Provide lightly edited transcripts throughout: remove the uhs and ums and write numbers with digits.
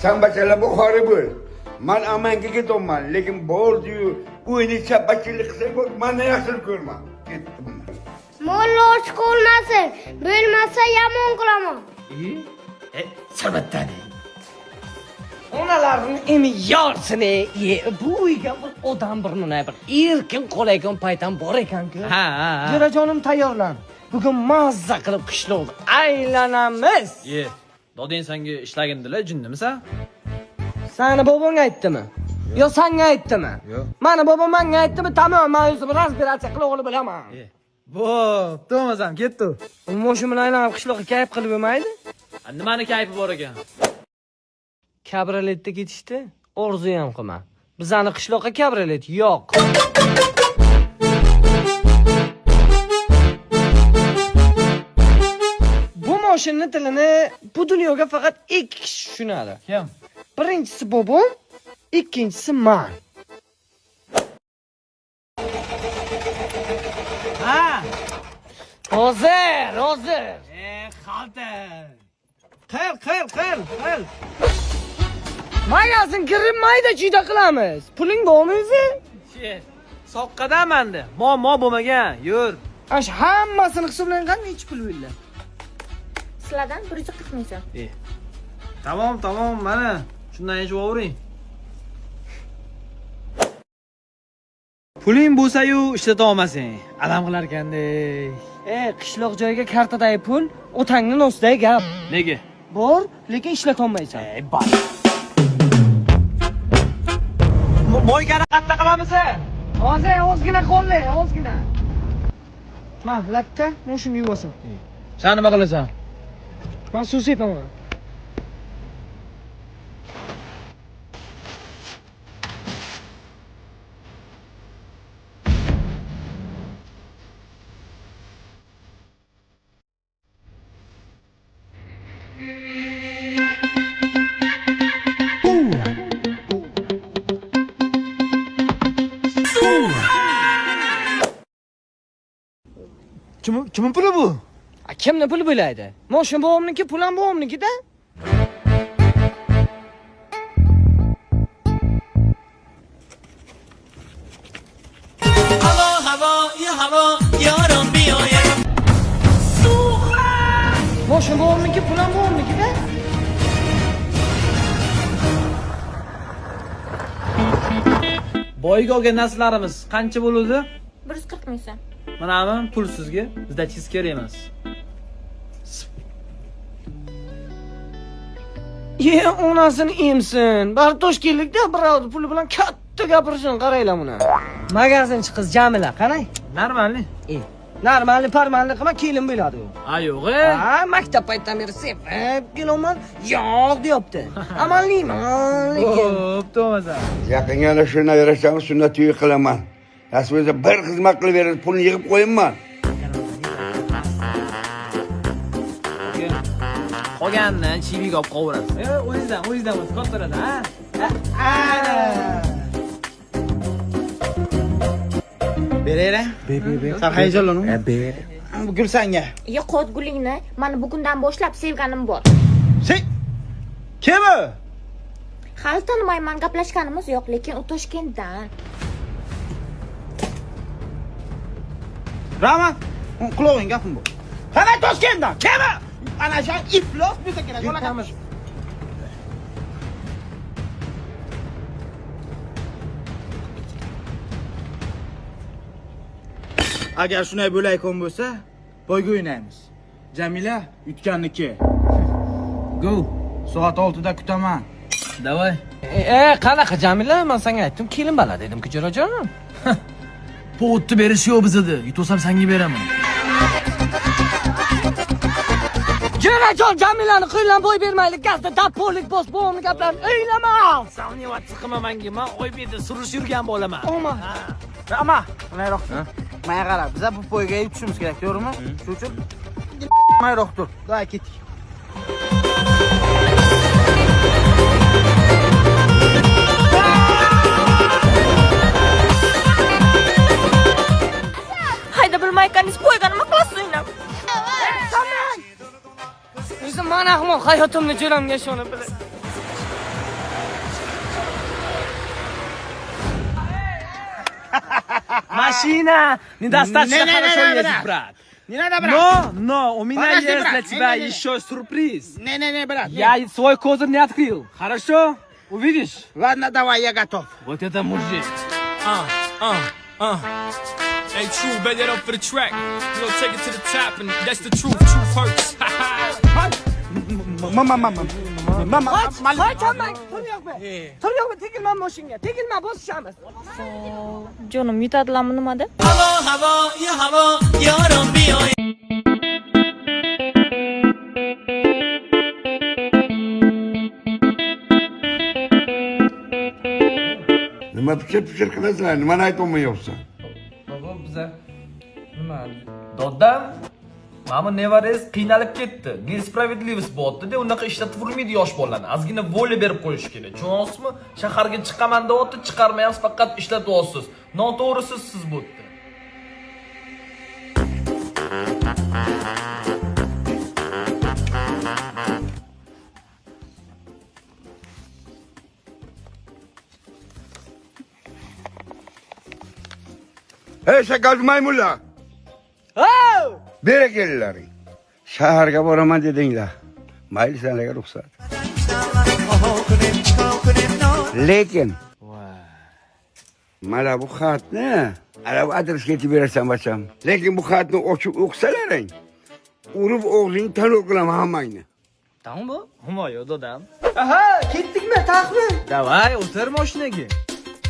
Sen başla bu horrible. Man amanga ketaman, lekin bordiyu uyni chapachili qilsa meni yaxshi ko'rma. Ketdim. Molla ochiq olmasin. Bo'lmasa yomon qilaman. Sabattani. Onalarning emi yorsini, bu uyga bir odam burnuna bir erkin qo'laygan paytam bor ekan-ku. Ha. Jo'rajonim tayyorlan. Bugun mazza qilib qishloqni aylanamiz. Doding senga ishlagandilar, jinnimisan? Sani bobong aytdimi? Yo senga aytdimi? Yo'q. Mani bobom menga aytdimi? Tamom, men o'zim razbiratsiya qilib olib bilaman. Bo'p, to'masam ketdi. Mo'shin bilan aylanib qishloqqa kayf qilib bo'lmaydi? Nimani kayfi bor ekan? Kabrioletda ketishdi, orzu ham qilma. Bizani qishloqqa kabriolet yo'q. Bu mashinning tilini bu dunyoga faqat ikki kishi tushunadi. Kim? Birinchisi bobom, ikkinchisi men. Ha. Hozir. Xalta. Qil. Magazin kirilmaydi, juda qilamiz. Puling bormi o'zi? Soqqadan menda. Muammo bo'lmagan. Yur. Ash hammasini hisoblang qanday ichib pul bo'ldi. Sizlardan 140 ming so'm. Tamom, mana. Shundan yechib o'ring. Puling bo'lsa-yu ishlata olmasang, alam qilar ekandek. Qishloq joyiga kartadagi pul otangning ostidagi gap. Nega? Bor, lekin ishlata olmaysan. Bor. Mo'ygani qatta qilamiz? Hozir ozgina qo'lli, ozgina. Ma, latta, men shuni yuvasan. Sen nima qilasan? Men suv sepaman. Kim puli bu? Kimni puli bo'laydi? Moshin bobomniki, pul ham bobomniki-da. havo yarim biyoyim. Moshin bobomniki, pul ham bobomniki-da. Boyga olgan narsalarimiz qancha bo'ldi? 140 ming so'm. Manami pul sizga, bizda chiz kerak emas. Onasini emsin. Bar Toshkentlikda birovni puli bilan katta gapirishini qaranglar buni. Magazinchi qiz Jamila, qarang. Normalni. Normalni parmanli qilma, kelin bo'ladi u. Ha, yo'q. Ha, maktab paytdan beri sevib kelaman, yo'q deyapti. Amallayman, lekin. Xo'p, to'masan. Yaqinga ana shunday yarashamiz, shunda to'y qilaman. Rasmiyda bir xizmat qilib beradi, pulni yig'ib qo'yaman. Qolganini chiviga olib qo'yarasiz. O'zingizdan o'zi qottiradi, ha? Beraylik. Ber. Sen hayajonlanma. Ber. Bu gul senga. Yo'qot gulingni mana bugundan boshlab sevganim bor. Sen kim u? Hali tanimayman, gaplashganimiz yo'q, lekin u Toshkentdan. Rama, quloqing gapim bu. Qana Toshkentdan? Kim u? Ana shu iflos bo'lsa kerak. Yo'lamiz. Agar shunday bo'layotgan bo'lsa, poyga o'ynaymiz. Jamila yutganniki. Go. Soat 6 da kutaman. Davay. Qanaqa Jamila? Men senga aytdim, kelin bala dedim-ku, jo'rajonim. Potni berish yo'q bizda. Yutosam senga beraman. Jo'rajon Jamilani qo'ylan bo'y bermaylik, gazda dapolik bos bo'g'imni gaplarni o'ylama. Sani va chiqma menga. Men qo'y berdi surish yurgan bo'laman. Oma. Rama, bunayroq. Menga qara, biz bu poyga yutishimiz kerak, to'g'rimi? Shuning uchun mayroq tur. Davay ketdik. Hayda bilmayotganingiz poyga nima qilasizlar? O'zim mana ahmoq hayotimni jo'ramga ishonib bilib. машина. Недостаточно хорошо ездит, брат. Не надо, брат. Но, у меня Подожди, есть брат. для тебя Не-не-не. еще сюрприз. Не, брат. Я свой козырь не открыл. Хорошо? Увидишь? Ладно, давай, я готов. Вот это мужик. Hey, true, bet that up for the track. We gonna take it to the top, and that's the truth. Truth hurts. Mama. Tur yo'qmi? Tegilma moshinga. Tegilma bosishamiz. Jonim yutadilarmi nimada? هوا یا هوا یارم بیای Nima pichir qilasizlar? Nimani aytolmayapsan? Baba biza nima? Dodam mana nevarangiz qiynalib ketdi. Nespravedливость bo'ldida, unaqa ishlatib urmaydi yosh bolalarni. Ozgina voля berib qo'yish kerak. Tushunasizmi? Shaharga chiqaman deyapti, chiqarmayapsiz, faqat ishlatyapsiz. Noto'g'risi siz bu yerda. Hey shakal maymunlar. Bera kelinlaring. Shaharga boraman dedinglar. Mayli senlarga ruxsat. Lekin mana bu xatni ana bu adresga yetib berasan bacham. Lekin bu xatni ochib o'qisalaring. Urib o'g'ling tanov qilaman hammangni. Tamam bu? Humoyo dodam. Aha, ketdikmi? Taqmi? Davay, o'tir mashinaga.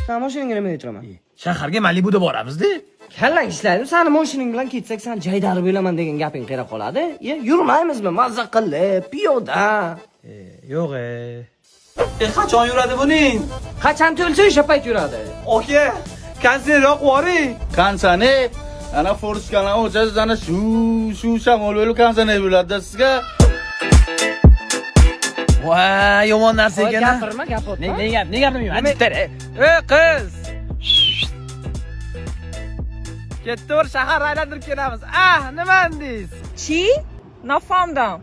Sen mashinangga nima aytiraman? Shaharga Malibuda boramiz-da. Kallang ishlaydi. Seni mashinang bilan ketsak, sen jaydarib bo'laman degan gaping qera qoladi. Yurmaymizmi? Mazza qilib, piyoda. Yo'q. Qachon yuradi buning? Qachon to'lsa o'sha payt yuradi. Oke, kanseroq voring. Kansani, ana Forskalar o'chasiz ana shu shamol bo'lib kansani bo'ladi sizga. Voy, yomon narsa ekan. Gapirma, gapirma. Ne gapirmayman? Ey qiz. Kettor shahar aylantirib kelamiz. Nima deysiz? Chi? Nafahmdam.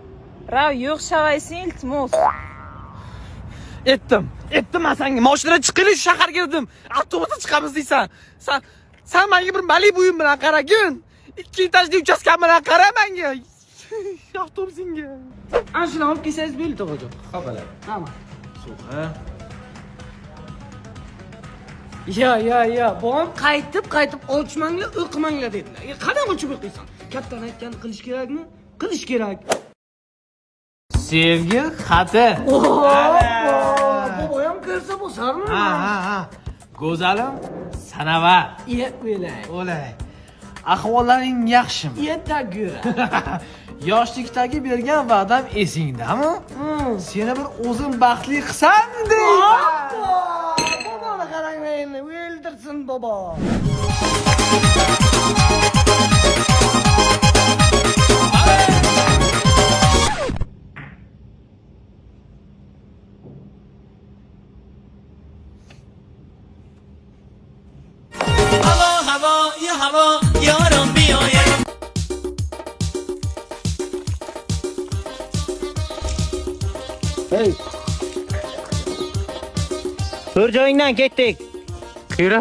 Rav yo'q shavaysin iltimos. Etdim men senga mashinadan chiqaylik shu shaharga kirdim. Avtobusda chiqamiz deysan. Sen menga bir Malibu'yim bilan qaragin. 2 etajli uchastkam bilan qara menga. Avtobusingga. Ana shuni olib kelsangiz bo'ldi, tog'ajon. Qabalar. Tamam. So'qa. Ya. Bom qaytib ochmanglar, o'qimanglar dedilar. Qanday ochib o'qiysan? Kattalar aytganini qilish kerakmi? Qilish kerak. Sevgi xati. Boboyam ko'rsa bosarmi? Ha. Go'zalim, Sanavar. O'lay. Ahvollaring yaxshimi? Yetagura. Yoshlikdagi bergan va'dam esingdami? Seni bir o'zim baxtli qilsam deyman. Boboni qarang meni, o'ldirsin bobo. هوا یا هوا یارم بیای Hey. Tur joyingdan ketdik. Yura.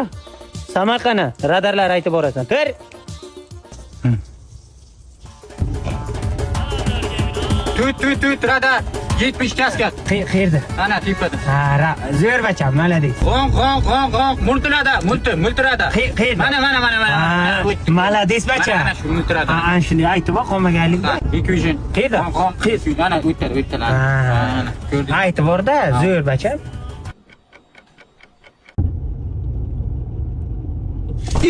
Samarqandni radarlar aytib borasan. Tur. Tut radar. 70 kaskat. Qayerda? Ana tepada. Ha, zo'r bacham, malades. G'ong. Multirada. Qayerda? Mana. Malades bacham. Mana shu multirada. Ana shuni aytib qolmaganlik. 200. Qayerda? G'ong. Ana o'tdi. Ana. Ko'rding. Aytib borda, zo'r bacham.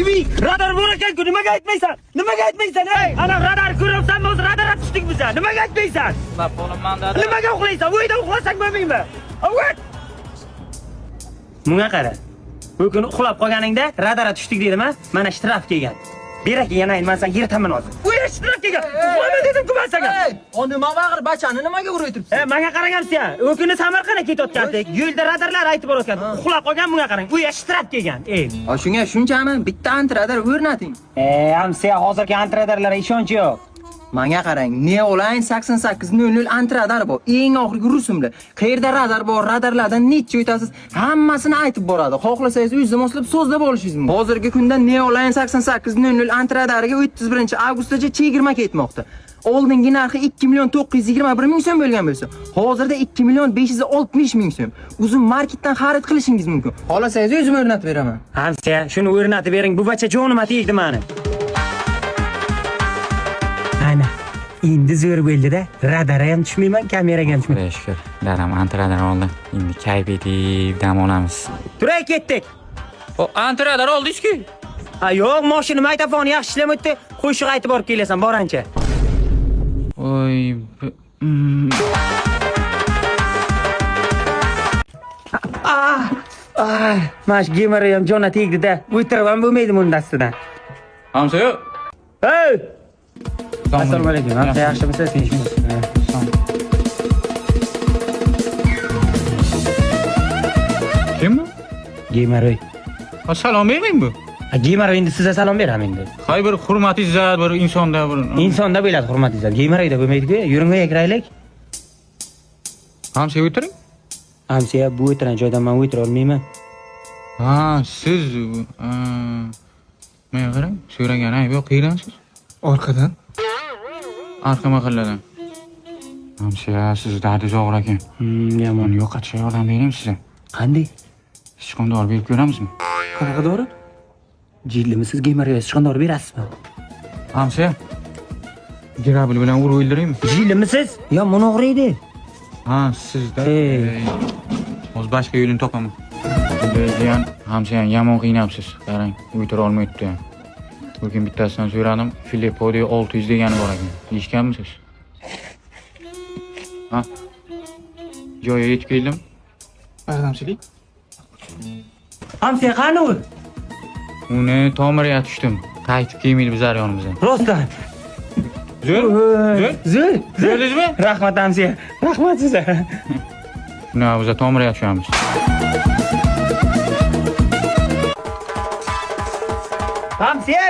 Ibi, radar bor ekan-ku, nimaga aytmaysan? Ey, ana radar ko'ryapsanmi? O'zi radarga tushdik biz. Nimaga aytmaysan? Uxlab qolaman dedi. Nimaga uxlaysan? Uyda uxlasak bo'lmaymi? Avat! Bunga qara. Bu kuni uxlab qolganingda radarga tushdik dedim-a? Mana shtraf kelgan. Berak yana aytmasan yirtaman hozir. U shtraf kelgan. Uxlama dedim-ku men senga. O nima bag'ir bachani nimaga urib turibsiz? Menga qaragamsiz-ya. U kuni Samarqandga ketayotgandik. Yo'lda radarlar aytib borayotgan. Uxlab qolgan bunga qarang. U shtraf kelgan. Shunga shunchami bitta antiradar o'rnating. Hamsiya hozirgi antiradarlarga ishonch yo'q. Menga qarang, Neoline 8800 antradar bor. Eng oxirgi rusumli. Qayerda radar bor, radarlardan necha o'tasiz, hammasini aytib boradi. Xohlasangiz o'zingiz moslab so'zlab olishingiz mumkin. Hozirgi kunda Neoline 8800 antradariga 31-avgustgacha chegirma ketmoqda. Oldingi narxi 2.921.000 so'm bo'lgan bo'lsa, hozirda 2.560.000 so'm. Uzun marketdan xarid qilishingiz mumkin. Xohlasangiz o'zim o'rnatib beraman. Hamsa, shuni o'rnatib bering. Bu bacha jonima tegdi meni. Ana, endi zo'r bo'ldi-da. Radar ham tushmayman, kameraga ham tushmayman. Shukr, dadam antradar oldi. Endi kayf etib dam olamiz. Turay ketdik. O antradar oldingiz-ku? Ha, yo'q, mashina magnitofoni yaxshi ishlamayapti. Qo'shiq aytib borib kelasan, borancha. Oy. Mash gemeri ham jona tegdi-da. O'tirib ham bo'lmaydi bundan dastidan. Hamsa yo'q. Hey! Assalomu alaykum. Hamsa yaxshimisiz? Tinchmisiz? Kim bu? Gemeri. Salom bermang bu. Gemeri endi sizga salom beraman endi. Hay bir hurmat izzat, bir insonda bir. Insonda bo'ladi hurmat izzat. Gemerida bo'lmaydi-ku. Yuring kiraylik. Hamsa o'tiring. Hamsa bu o'tiran joydan men o'tira olmayman. Ha, siz men qarang, so'ragan ayb yo'q, qayerdansiz? Orqadan. Arqa mahalladan. Hamsa, siz dardingiz og'ir ekan. Yomon. Yo'qotishga yordam beraymi sizga? Qanday? Sichqondor berib ko'ramizmi? Qanaqa dori? Jillimisiz gemeriga sichqondor berasizmi? Hamsa, grabil bilan urib o'ldiraymi? Jillimisiz? Yo, meni o'g'riydi. Ha, sizda. Hozir boshqa yo'lini topaman. Degan hamsa yomon qiynabsiz. Qarang, o'tira olmayapti. Bugün bittasidan so'radim, Filipodi 600 degani bor ekan. Eshitganmisiz? Ha? Joyga yetib keldim. Yordamchilik. Hamsa qani u? Uni tomirga tushdim. Qaytib kelmaydi bizlar yonimizdan. Rostdan. Zo'r. Zo'rdingizmi? Rahmat hamsa. Rahmat sizga. Shuni biz tomirga tushamiz. Hamsa!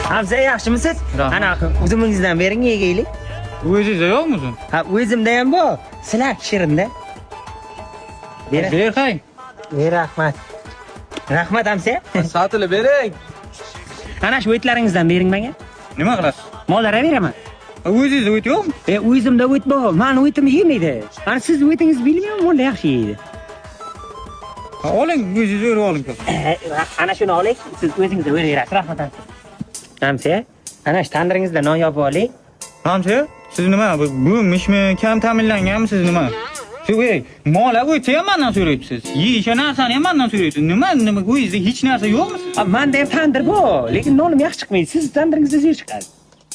Hamsa yaxshimisiz? Ana o'zimizdan bering yegaylik. O'zingizda yo'qmisiz? Ha, o'zimda ham bor. Sizlar shirinda. Ber qay. Rahmat. Rahmat hamsa. Sotilib bering. Ana shu o'tlaringizdan bering menga. Nima qilasiz? Mollarga beraman. O'zingizda o't yo'qmi? O'zimda o't bor. Meni o'tim yemaydi. Ana siz o'tingizni bilmayman, mollar yaxshi yeydi. Ha, oling, o'zingiz o'rib oling. Ana shuni oling, siz o'zingiz o'raverasiz. Rahmat hamsa. Hamsa, ana shu tandiringizda non yopib oling. Hamsa, siz nima? Bu mishmi kam ta'minlanganmisiz nima? Shu mola o'ti ham mendan so'rayapsiz. Yeyisha narsani ham mendan so'rayapsiz. Nima o'zingizda hech narsa yo'qmi? Menda ham tandir bor, lekin nonim yaxshi chiqmaydi. Siz tandiringizda zo'r chiqadi.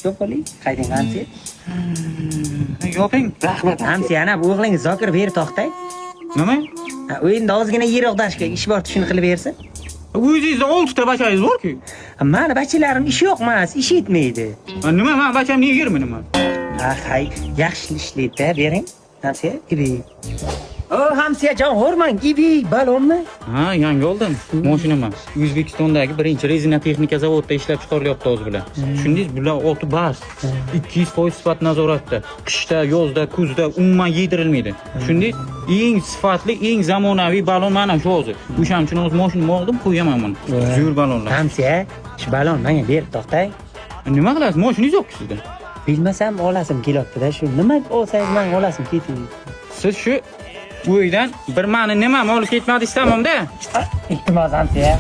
Yo'q oling, qayding hamsa. Yoping. Rahmat hamsa, ana bu o'g'lingiz Zokir berib to'xtay. Nima? Endi ozgina yer og'dashga ish bor, shuni qilib bersa. O'zingizda 6 ta bachangiz bor-ku. Mani bachalarim ish yo'q emas, ish etmaydi. Nima, men bachamni yegirmi nima? Hay, yaxshi ishlaydi-da, bering. Hamsa, ibi. O, hamsa jon, hormang, ibi, balonmi? Ha, yangi oldim. Mashinama. O'zbekistondagi birinchi rezina texnika zavodida ishlab chiqarilyapti hozir bilan. Tushundingiz, bular 6 bas. 200% sifat nazoratda. Qishda, yozda, kuzda umuman yedirilmaydi. Tushundingiz? Eng sifatli, eng zamonaviy balon mana shu hozir. O'shaning uchun o'z mashinamni oldim, qo'yaman buni. Zo'r balonlar. Hamsa, shu balon menga berib to'xtay. Nima qilasiz? Mashinangiz yo'q-ku sizda. Bilmasam olasim kelyapti-da, shu nima olsangiz men olasim ketadi. Siz shu uydan bir meni nimani olib ketmadingiz tamomda. Iltimos hamsa.